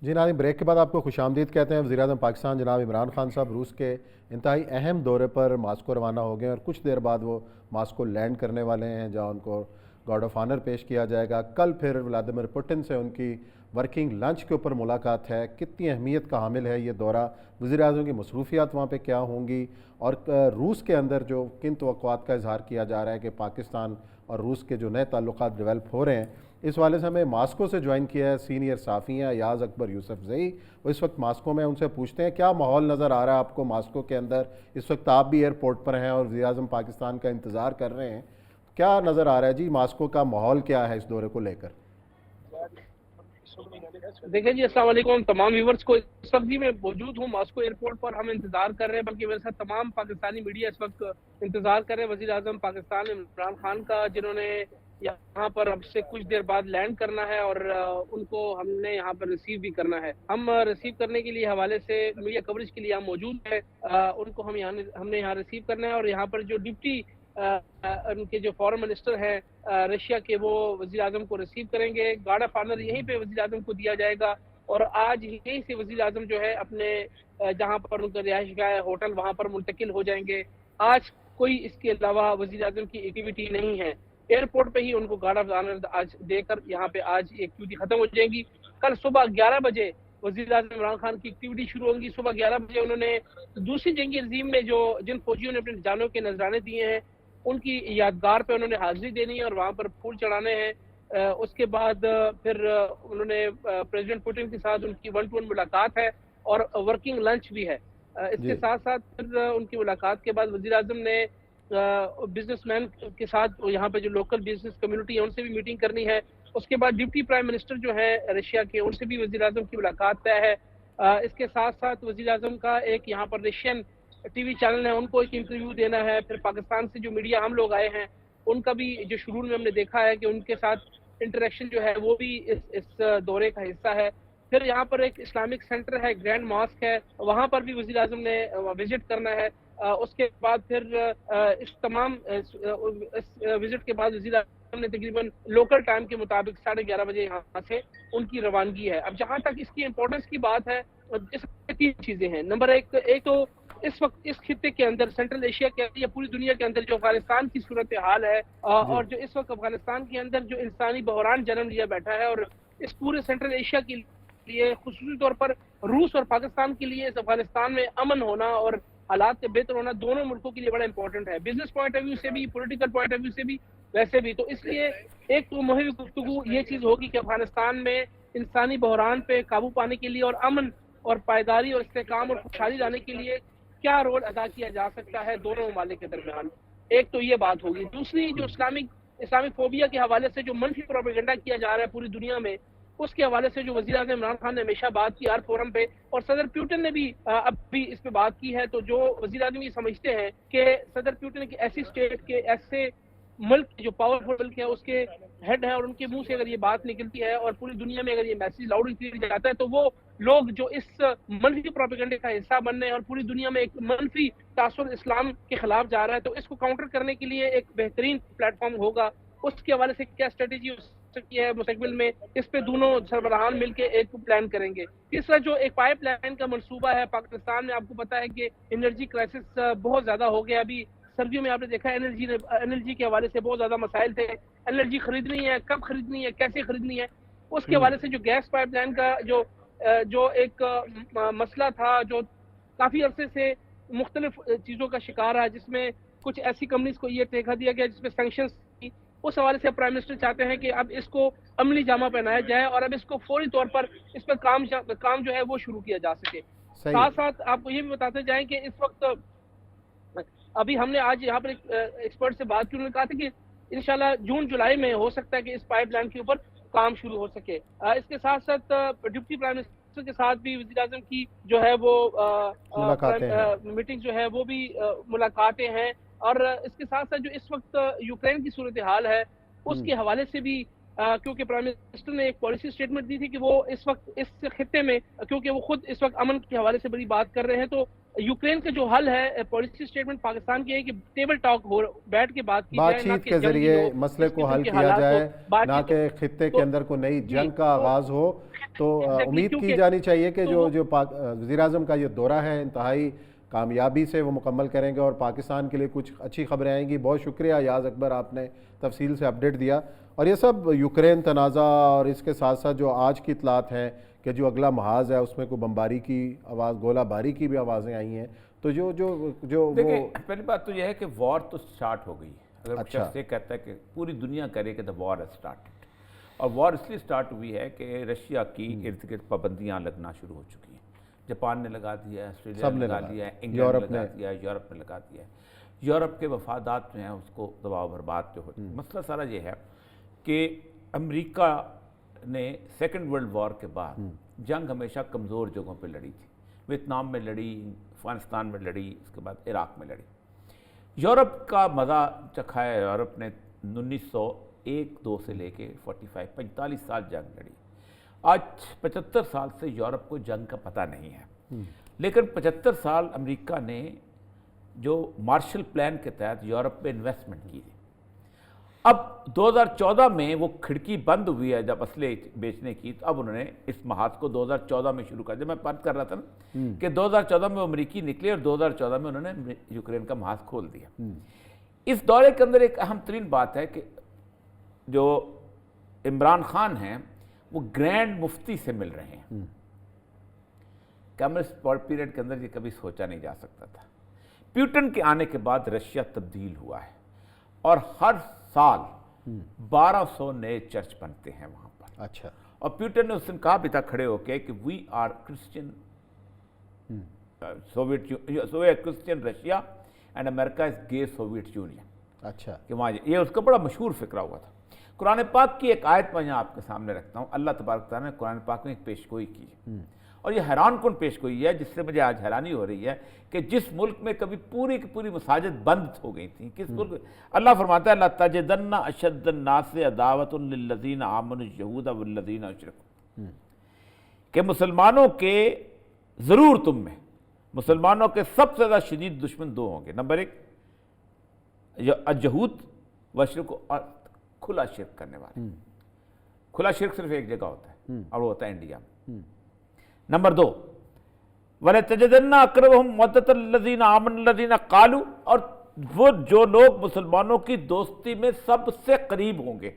जी नाज़रीन, ब्रेक के बाद आपको खुशामदीद कहते हैं। वज़ीर-ए-आज़म पाकिस्तान जनाब इमरान खान साहब रूस के इंतहाई अहम दौरे पर मास्को रवाना हो गए और कुछ देर बाद वो मास्को लैंड करने वाले हैं, जहाँ उनको गार्ड ऑफ ऑनर पेश किया जाएगा। कल फिर व्लादिमीर पुतिन से उनकी वर्किंग लंच के ऊपर मुलाकात है। कितनी अहमियत का हामिल है ये दौरा, वज़ीर-ए-आज़म की मसरूफियात वहाँ पर क्या होंगी, और रूस के अंदर जो किन तवक्कुआत का इजहार किया जा रहा है कि पाकिस्तान और रूस के जो नए ताल्लुकात डेवलप हो रहे हैं, इस वाले से हमें मास्को से ज्वाइन किया है सीनियर साफ़ी हैं याज़ अकबर यूसुफज़ई। वो इस वक्त मास्को में, उनसे पूछते हैं क्या माहौल नज़र आ रहा है आपको मास्को के अंदर। इस वक्त आप भी एयरपोर्ट पर हैं और वज़ीर-ए-आज़म पाकिस्तान का इंतज़ार कर रहे हैं। क्या नज़र आ रहा है जी, मास्को का माहौल क्या है इस दौरे को लेकर? देखिए जी, अस्सलाम वालेकुम तमाम व्यूवर्स को। इस वक्त जी मैं मौजूद हूँ मास्को एयरपोर्ट पर। हम इंतजार कर रहे हैं, बल्कि मेरे साथ तमाम पाकिस्तानी मीडिया इस वक्त इंतजार कर रहे हैं वज़ीर आज़म पाकिस्तान इमरान खान का, जिन्होंने यहाँ पर अब से कुछ देर बाद लैंड करना है और उनको हमने यहाँ पर रिसीव भी करना है। हम रिसीव करने के लिए हवाले से मीडिया कवरेज के लिए यहाँ मौजूद है। उनको हमने यहाँ रिसीव करना है और यहाँ पर जो डिप्टी उनके जो फॉरेन मिनिस्टर हैं रशिया के, वो वज़ीर आज़म को रिसीव करेंगे। गार्ड ऑफ ऑनर यहीं पे वज़ीर आज़म को दिया जाएगा और आज यहीं से वज़ीर आज़म जो है अपने जहाँ पर उनका रिहाइशगाह है होटल, वहाँ पर मुंतकिल हो जाएंगे। आज कोई इसके अलावा वज़ीर आज़म की एक्टिविटी नहीं है। एयरपोर्ट पे ही उनको गार्ड ऑफ ऑनर आज देकर यहाँ पे आज एक्टिविटी खत्म हो जाएगी। कल सुबह 11 बजे वज़ीर आज़म इमरान खान की एक्टिविटी शुरू होगी। सुबह 11 बजे उन्होंने दूसरी जंगी अज़ीम में जिन फौजियों ने अपने जानों के नजराने दिए हैं, उनकी यादगार पे उन्होंने हाजिरी देनी है और वहाँ पर फूल चढ़ाने हैं। उसके बाद फिर उन्होंने प्रेसिडेंट पुतिन के साथ उनकी 1-to-1 मुलाकात है और वर्किंग लंच भी है। इसके साथ साथ फिर उनकी मुलाकात के बाद वज़ीर आज़म ने बिजनेसमैन के साथ यहाँ पे जो लोकल बिजनेस कम्युनिटी है उनसे भी मीटिंग करनी है। उसके बाद डिप्टी प्राइम मिनिस्टर जो है रशिया के, उनसे भी वज़ीर आज़म की मुलाकात तय है। इसके साथ साथ वज़ीर आज़म का एक यहाँ पर रशियन टीवी चैनल है, उनको एक इंटरव्यू देना है। फिर पाकिस्तान से जो मीडिया हम लोग आए हैं, उनका भी जो शुरू में हमने देखा है कि उनके साथ इंटरेक्शन जो है वो भी इस दौरे का हिस्सा है। फिर यहाँ पर एक इस्लामिक सेंटर है, ग्रैंड मॉस्क है, वहाँ पर भी वज़ीर आज़म ने विजिट करना है। उसके बाद फिर इस तमाम विजिट के बाद वज़ीर आज़म ने तकरीबन लोकल टाइम के मुताबिक 11:30 बजे यहाँ से उनकी रवानगी है। अब जहाँ तक इसकी इम्पोर्टेंस की बात है, इसमें 3 चीज़ें हैं। नंबर 1 तो इस वक्त इस खित्ते के अंदर, सेंट्रल एशिया के अंदर या पूरी दुनिया के अंदर जो अफगानिस्तान की सूरत हाल है और जो इस वक्त अफगानिस्तान के अंदर जो इंसानी बहरान जन्म लिया बैठा है, और इस पूरे सेंट्रल एशिया के लिए खुसूसी तौर पर रूस और पाकिस्तान के लिए इस अफगानिस्तान में अमन होना और हालात के बेहतर होना दोनों मुल्कों के लिए बड़ा इंपॉर्टेंट है, बिजनेस पॉइंट ऑफ व्यू से भी, पॉलिटिकल पॉइंट ऑफ व्यू से भी, वैसे भी। तो इसलिए एक तो मुहिम गुफ्तगू ये चीज़ होगी कि अफगानिस्तान में इंसानी बहरान पे काबू पाने के लिए और अमन और पायदारी और इस्तेहकाम और खुशहाली लाने के लिए क्या रोल अदा किया जा सकता है दोनों ममालिक के दरमियान। एक तो ये बात होगी। दूसरी, जो इस्लामिक फोबिया के हवाले से जो मनफी प्रोपेगेंडा किया जा रहा है पूरी दुनिया में, उसके हवाले से जो वज़ीर आज़म इमरान खान ने हमेशा बात की हर फोरम पे, और सदर पुतिन ने भी अब भी इस पे बात की है। तो जो वज़ीर आज़म ये समझते हैं कि सदर पुतिन की ऐसी स्टेट के, ऐसे मुल्क जो पावरफुल मुल्क है, उसके हेड है और उनके मुंह से अगर ये बात निकलती है और पूरी दुनिया में अगर ये मैसेज लाउड किया जाता है, तो वो लोग जो इस मनफी प्रोपेगेंडे का हिस्सा बन रहे हैं और पूरी दुनिया में एक मनफी तासुर इस्लाम के खिलाफ जा रहा है, तो इसको काउंटर करने के लिए एक बेहतरीन प्लेटफॉर्म होगा। उसके हवाले से क्या स्ट्रेटेजी हो सकती है मुस्तकबिल में, इस पे दोनों सरबराहान मिलकर एक प्लान करेंगे। तीसरा, जो एक पाइपलाइन का मनसूबा है पाकिस्तान में, आपको पता है कि एनर्जी क्राइसिस बहुत ज्यादा हो गया। अभी सर्दियों में आपने देखा एनर्जी के हवाले से बहुत ज्यादा मसाइल थे। एनर्जी खरीदनी है, कब खरीदनी है, कैसे खरीदनी है, उसके हवाले से जो गैस पाइपलाइन का जो एक मसला था, जो काफी अरसे से मुख्तलिफ चीजों का शिकार है, जिसमें कुछ ऐसी कंपनीज को ये ठेका दिया गया जिसमें सैंक्शंस थी, उस हवाले से प्राइम मिनिस्टर चाहते हैं कि अब इसको अमली जामा पहनाया जाए और अब इसको फौरी तौर पर इस पर काम जो है वो शुरू किया जा सके। साथ साथ आपको ये भी बताते जाएं कि इस वक्त अभी हमने आज यहाँ पर एक एक्सपर्ट से बात की, उन्होंने कहा था कि इंशाल्लाह जून जुलाई में हो सकता है कि इस पाइपलाइन के ऊपर काम शुरू हो सके। इसके साथ साथ डिप्टी प्राइम मिनिस्टर के साथ भी वज़ीर आज़म की जो है वो मीटिंग जो है वो भी मुलाकातें हैं। और इसके साथ साथ जो इस वक्त यूक्रेन की सूरत हाल है उसके हवाले से भी क्योंकि प्राइम मिनिस्टर ने एक पॉलिसी स्टेटमेंट दी थी कि वो इस वक्त इस खित्ते में, क्योंकि वो खुद इस वक्त अमन के हवाले से बड़ी बात कर रहे हैं, तो यूक्रेन का जो हल है, पॉलिसी स्टेटमेंट पाकिस्तान की है कि टेबल टॉक हो, बैठ के बात की जाए, ना बातचीत कि के जंगी जरिए हो, मसले इस को किस्म हल के किया हालात जाए, हो, ना बातचीत कि खित्ते के तो अंदर को नई जी, जंग का आगाज हो। तो एग्जैक्टली, उम्मीद की क्योंकि जानी चाहिए कि तो जो वो जो वज़ीर-ए-आज़म का ये दौरा है इंतहाई कामयाबी से वो मुकम्मल करेंगे और पाकिस्तान के लिए कुछ अच्छी खबरें आएंगी। बहुत शुक्रिया याज़ अकबर, आपने तफसील से अपडेट दिया। और ये सब यूक्रेन तनाज़ा और इसके साथ साथ जो आज की इतलात हैं कि जो अगला महाज है उसमें कोई बमबारी की आवाज़, गोला बारी की भी आवाज़ें आई हैं। तो जो जो जो देखिए, वो पहली बात तो यह है कि वॉर तो स्टार्ट हो गई है। अगर अच्छा। शख्स ये कहता है कि पूरी दुनिया करे कि द वॉर है स्टार्टेड, और वॉर इसलिए स्टार्ट हुई है कि रशिया की इर्द गिर्द पाबंदियाँ लगना शुरू हो चुकी हैं। जापान ने लगा दिया है, ऑस्ट्रेलिया ने लगा दिया है, इंग्लैंड ने लगा दिया है, यूरोप ने लगा दिया है। यूरोप के मफादात जो हैं उसको दबाव बर्बाद जो होती है। मसला सारा ये है कि अमेरिका ने सेकेंड वर्ल्ड वॉर के बाद जंग हमेशा कमज़ोर जगहों पर लड़ी थी। वियतनाम में लड़ी, अफगानिस्तान में लड़ी, उसके बाद इराक़ में लड़ी। यूरोप का मज़ा चखा है यूरोप ने 1901-2 से लेके 45 साल जंग लड़ी। आज 75 साल से यूरोप को जंग का पता नहीं है। लेकिन 75 साल अमेरिका ने जो मार्शल प्लान के तहत यूरोप में इन्वेस्टमेंट की थी। अब 2014 में वो खिड़की बंद हुई है जब असले बेचने की, तो अब उन्होंने इस महाज को 2014 में शुरू कर दिया। मैं बात कर रहा था ना कि 2014 में वो अमेरिकी निकले और 2014 में उन्होंने यूक्रेन का महाज खोल दिया। इस दौरे के अंदर एक अहम तरीन बात है कि जो इमरान खान हैं वो ग्रैंड मुफ्ती से मिल रहे हैं। कम्युनिस्ट पीरियड के अंदर ये कभी सोचा नहीं जा सकता था। पुतिन के आने के बाद रशिया तब्दील हुआ है और हर साल 1200 नए चर्च बनते हैं वहाँ पर। अच्छा। और पुतिन ने उस दिन कहा भी था खड़े होके कि we are Christian Soviet Christian Russia and America is gay Soviet Union. अच्छा। कि वहाँ ये उसका बड़ा मशहूर फिक्रा हुआ था। कुरान पाक की एक आयत मैं यहाँ आपके सामने रखता हूँ। अल्लाह तबारक तआला ने कुरान पाक में एक पेशगोई की है और ये हैरान कुन पेशगोई है, जिससे मुझे आज हैरानी हो रही है कि जिस मुल्क में कभी पूरी की पूरी मसाजिद बंद हो गई थी, किस मुल्क, अल्लाह फरमाता है लतजदन्ना अशद्दन नास अदावतुन लिल्लज़ीना आमनु यहूदा वल्लज़ीना अशरकू, कि मुसलमानों के ज़रूर तुम में मुसलमानों के सबसे ज़्यादा शदीद दुश्मन दो होंगे। नंबर एक यहूद व शिरक, और खुला शिरक करने वाले। खुला शिरक सिर्फ एक जगह होता है और वो होता है इंडिया में। नंबर दो वले तजदन्ना अक़रबहुम मवद्दतल लज़ीना आमनु लज़ीना क़ालू, और वो जो लोग मुसलमानों की दोस्ती में सबसे करीब होंगे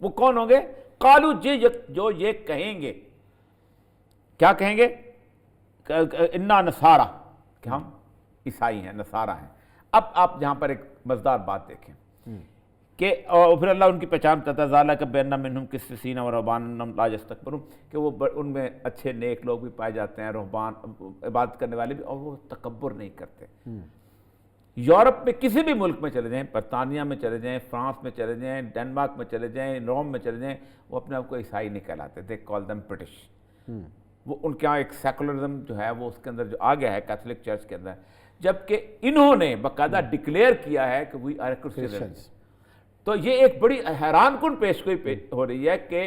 वो कौन होंगे? क़ालू, जो ये कहेंगे, क्या कहेंगे? इन्ना नसारा, कि हम ईसाई हैं, नसारा हैं। अब आप यहाँ पर एक मज़ेदार बात देखें कि और फिर अल्लाह उनकी पहचान करता है ज़ालिका बिअन्ना मिनहुम क़िस्सीसीन व रुहबान ला यस्तकबिरून, कि वो उनमें अच्छे नेक लोग भी पाए जाते हैं, रुहबान इबादत करने वाले भी, और वो तकब्बुर नहीं करते। यूरोप में किसी भी मुल्क में चले जाएं, बरतानिया में चले जाएं, फ्रांस में चले जाएं, डेनमार्क में चले जाएं, रोम में चले जाएं, वो अपने आप को ईसाई नहीं कहलाते, दे कॉल देम ब्रिटिश। वो उनके यहाँ एक सेकुलरिज्म जो है वो उसके अंदर जो आ गया है कैथोलिक चर्च के अंदर, जबकि इन्होंने बाकायदा डिक्लेयर किया है कि वी आर क्रिश्चियंस। तो ये एक बड़ी हैरान कुन पेशगोई हो रही है कि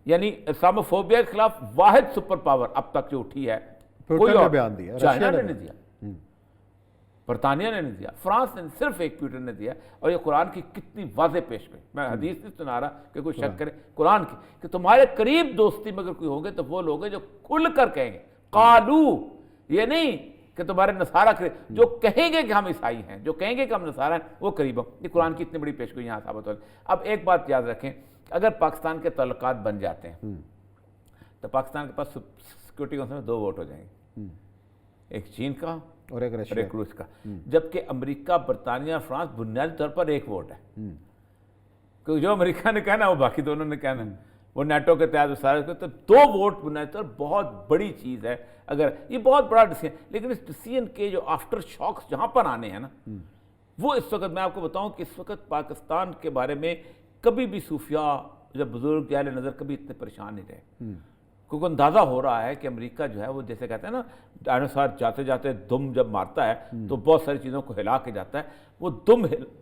यानी इस्लामोफोबिया के खिलाफ वाहिद सुपर पावर अब तक जो उठी है, कोई और बयान दिया, चाइना ने नहीं दिया, बरतानिया ने नहीं दिया, फ्रांस ने, सिर्फ एक पुतिन ने दिया। और ये कुरान की कितनी वाज़ेह पेशगोई, मैं हदीस नहीं सुना रहा कि कोई शक करे, कुरान की, कि तुम्हारे करीब दोस्ती में अगर कोई होंगे तो वो लोग हैं जो खुल कर कहेंगे कालू, ये नहीं कि तुम्हारे नसारा जो कहेंगे कि हम ईसाई हैं, जो कहेंगे कि हम नसारा हैं, वो करीब हो। ये कुरान की इतनी बड़ी पेशगोई यहाँ साबित हो रही। अब एक बात याद रखें, अगर पाकिस्तान के तल्लुकात बन जाते हैं तो पाकिस्तान के पास सिक्योरिटी काउंसिल में 2 वोट हो जाएंगे, एक चीन का और एक रूस का, जबकि अमेरिका, बरतानिया, फ्रांस बुनियादी तौर पर 1 वोट है। क्योंकि जो अमेरिका ने कहना वो बाकी दोनों ने कहना, वो नाटो के तहत सारे, तो 2 वोट बुनियादी तौर बहुत बड़ी चीज़ है। अगर ये बहुत बड़ा डिसीजन, लेकिन इस डिसीजन के जो आफ्टर शॉक्स जहाँ पर आने हैं ना, वो इस वक्त मैं आपको बताऊं कि इस वक्त पाकिस्तान के बारे में कभी भी सूफिया जब बुजुर्ग आले नज़र कभी इतने परेशान नहीं रहे, क्योंकि अंदाज़ा हो रहा है कि अमेरिका जो है वो जैसे कहते हैं ना डायनासोर जाते जाते दुम जब मारता है तो बहुत सारी चीज़ों को हिला के जाता है, वो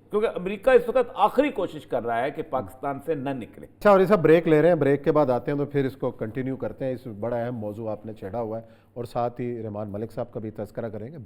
क्योंकि अमेरिका इस वक्त आखिरी कोशिश कर रहा है कि पाकिस्तान से न निकले। अच्छा, और ये सब ब्रेक ले रहे हैं, ब्रेक के बाद आते हैं तो फिर इसको कंटिन्यू करते हैं। इस बड़ा अहम मौजू आपने छेड़ा हुआ है और साथ ही रहमान मलिक साहब का भी तज़किरा करेंगे।